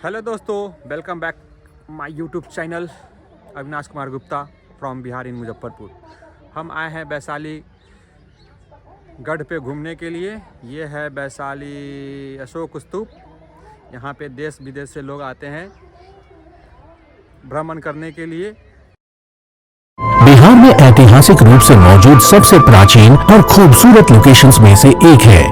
Hello दोस्तों, welcome back my YouTube channel Avinash Kumar Gupta from Bihar in Muzaffarpur. हम आए हैं वैशाली गढ़ पे घूमने के लिए। ये है वैशाली अशोक स्तूप। यहाँ पे देश विदेश से लोग आते हैं भ्रमण करने के लिए। बिहार में ऐतिहासिक रूप से मौजूद सबसे प्राचीन और खूबसूरत लोकेशंस में से एक है।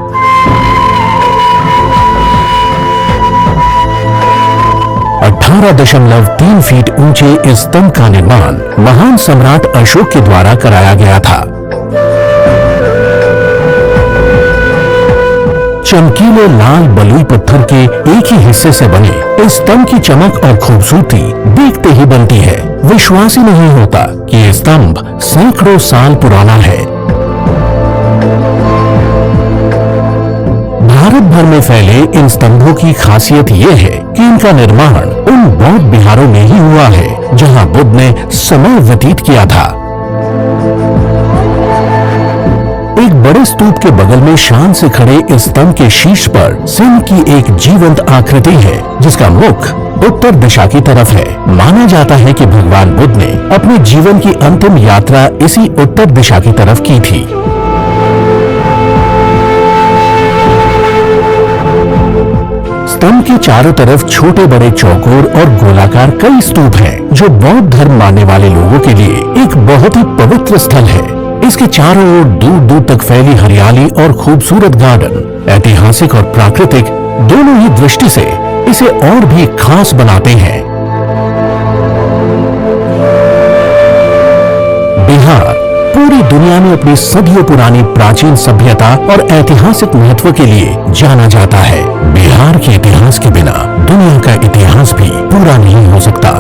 18.3 फीट ऊंचे इस स्तंभ का निर्माण महान सम्राट अशोक के द्वारा कराया गया था। चमकीले लाल बलुई पत्थर के एक ही हिस्से से बने इस स्तंभ की चमक और खूबसूरती देखते ही बनती है। विश्वास ही नहीं होता कि ये स्तंभ सैकड़ों साल पुराना है। भारत भर में फैले इन स्तंभों की खासियत ये है कि इनका निर्माण उन बौद्ध बिहारों में ही हुआ है जहां बुद्ध ने समय व्यतीत किया था। एक बड़े स्तूप के बगल में शान से खड़े इस स्तंभ के शीर्ष पर सिंह की एक जीवंत आकृति है जिसका मुख उत्तर दिशा की तरफ है। माना जाता है कि भगवान बुद्ध ने अपने जीवन की अंतिम यात्रा इसी उत्तर दिशा की तरफ की थी। स्तंभ के चारों तरफ छोटे बड़े चौकोर और गोलाकार कई स्तूप हैं, जो बौद्ध धर्म मानने वाले लोगों के लिए एक बहुत ही पवित्र स्थल है। इसके चारों ओर दूर दूर तक फैली हरियाली और खूबसूरत गार्डन ऐतिहासिक और प्राकृतिक दोनों ही दृष्टि से इसे और भी खास बनाते हैं। बिहार पूरी दुनिया में अपनी सदियों पुरानी प्राचीन सभ्यता और ऐतिहासिक महत्व के लिए जाना जाता है। बिहार के इतिहास के बिना दुनिया का इतिहास भी पूरा नहीं हो सकता।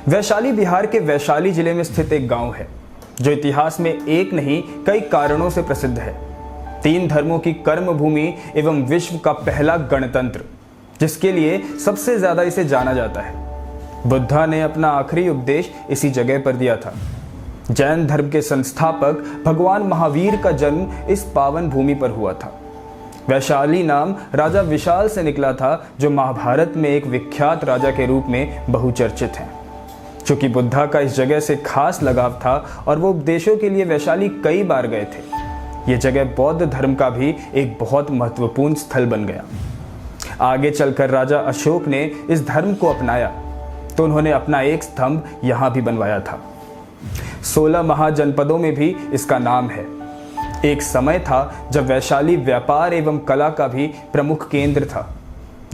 वैशाली बिहार के वैशाली जिले में स्थित एक गांव है जो इतिहास में एक नहीं कई कारणों से प्रसिद्ध है। 3 धर्मों की कर्म भूमि एवं विश्व का पहला गणतंत्र, जिसके लिए सबसे ज्यादा इसे जाना जाता है। बुद्धा ने अपना आखिरी उपदेश इसी जगह पर दिया था। जैन धर्म के संस्थापक भगवान महावीर का जन्म इस पावन भूमि पर हुआ था। वैशाली नाम राजा विशाल से निकला था, जो महाभारत में एक विख्यात राजा के रूप में बहुचर्चित हैं। चूंकि बुद्धा का इस जगह से खास लगाव था और वो उपदेशों के लिए वैशाली कई बार गए थे, ये जगह बौद्ध धर्म का भी एक बहुत महत्वपूर्ण स्थल बन गया। आगे चलकर राजा अशोक ने इस धर्म को अपनाया तो उन्होंने अपना एक स्तंभ यहां भी बनवाया था। 16 महाजनपदों में भी इसका नाम है। एक समय था जब वैशाली व्यापार एवं कला का भी प्रमुख केंद्र था।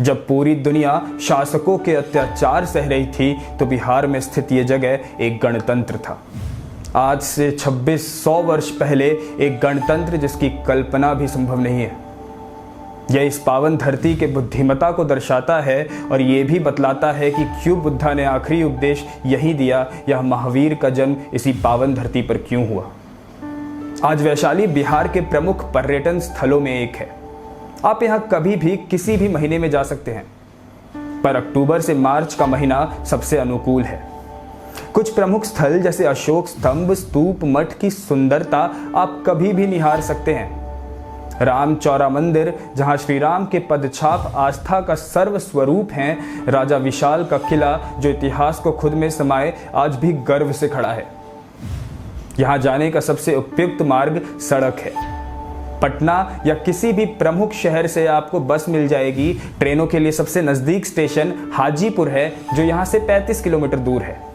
जब पूरी दुनिया शासकों के अत्याचार सह रही थी तो बिहार में स्थित ये जगह एक गणतंत्र था। आज से 2600 वर्ष पहले एक गणतंत्र जिसकी कल्पना भी संभव नहीं है। यह इस पावन धरती के बुद्धिमत्ता को दर्शाता है और ये भी बतलाता है कि क्यों बुद्धा ने आखिरी उपदेश यही दिया, यह महावीर का जन्म इसी पावन धरती पर क्यों हुआ। आज वैशाली बिहार के प्रमुख पर्यटन स्थलों में एक है। आप यहाँ कभी भी किसी भी महीने में जा सकते हैं, पर अक्टूबर से मार्च का महीना सबसे अनुकूल है। कुछ प्रमुख स्थल जैसे अशोक स्तंभ, स्तूप, मठ की सुंदरता आप कभी भी निहार सकते हैं। राम चौरा मंदिर, जहां श्री राम के पदछाप आस्था का सर्व स्वरूप हैं। राजा विशाल का किला, जो इतिहास को खुद में समाये आज भी गर्व से खड़ा है। यहां जाने का सबसे उपयुक्त मार्ग सड़क है। पटना या किसी भी प्रमुख शहर से आपको बस मिल जाएगी। ट्रेनों के लिए सबसे नजदीक स्टेशन हाजीपुर है, जो यहां से 35 किलोमीटर दूर है।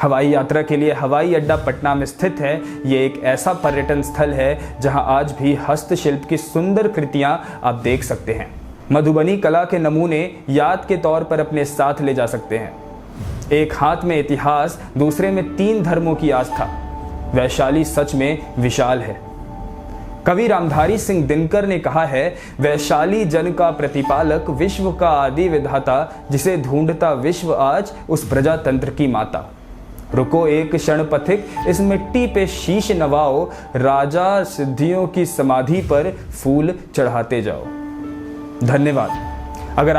हवाई यात्रा के लिए हवाई अड्डा पटना में स्थित है। ये एक ऐसा पर्यटन स्थल है जहां आज भी हस्तशिल्प की सुंदर कृतियां आप देख सकते हैं। मधुबनी कला के नमूने याद के तौर पर अपने साथ ले जा सकते हैं। एक हाथ में इतिहास, दूसरे में 3 धर्मों की आस्था। वैशाली सच में विशाल है। कवि रामधारी सिंह दिनकर ने कहा है, वैशाली जन का प्रतिपालक, विश्व का आदि विधाता, जिसे ढूंढता विश्व आज, उस प्रजातंत्र की माता। रुको एक क्षण पथिक, इस मिट्टी पे शीश नवाओ, राजा सिद्धियों की समाधि पर फूल चढ़ाते जाओ। धन्यवाद। अगर